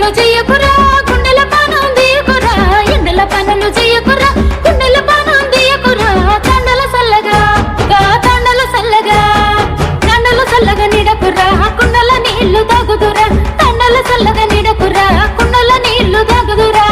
పనులు చెయ్యకురా గుండెల పానం దియకురా ఎండల పనులు చెయ్యకురా గుండెల పానం దియకురా తండల సల్లగా తండల సల్లగా తండల సల్లగా నిడకురా కుండల నీళ్లు తాగుదురా తండల సల్లగా నిడకురా కుండల నీళ్లు తాగుదురా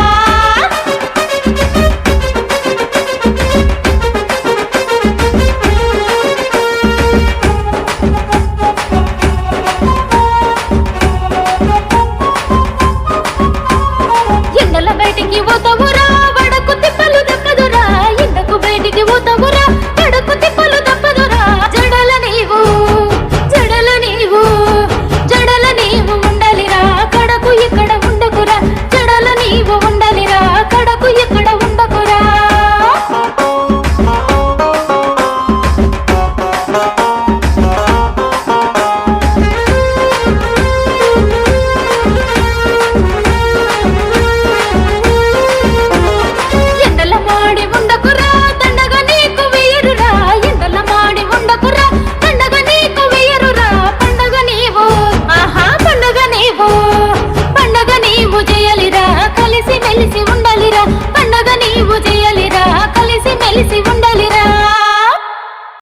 ఎండల బయటికి పోతావురా వడకు తిప్పలు తప్పదురా ఎండకు బయటికి పోతావురా వడకు తిప్పలు తప్పదురా జడల నీవు ఉండాలిరా కడకు ఇక్కడ ఉండకురా జడల నీవు ఉండాలిరా కడకు ఇక్కడ ఉండకురా ఎండల మాడి ఉండకురా దండగా నీకు వేయరురా ఎండల మాడి ఉండకురా దండగా నీకు వేయరురా పండగ నీవు ఆహా పండగ నీవు చేయాలిరా కలిసి మెలిసి ఉండాలిరా పండగ నీవు చేయాలిరా కలిసి మెలిసి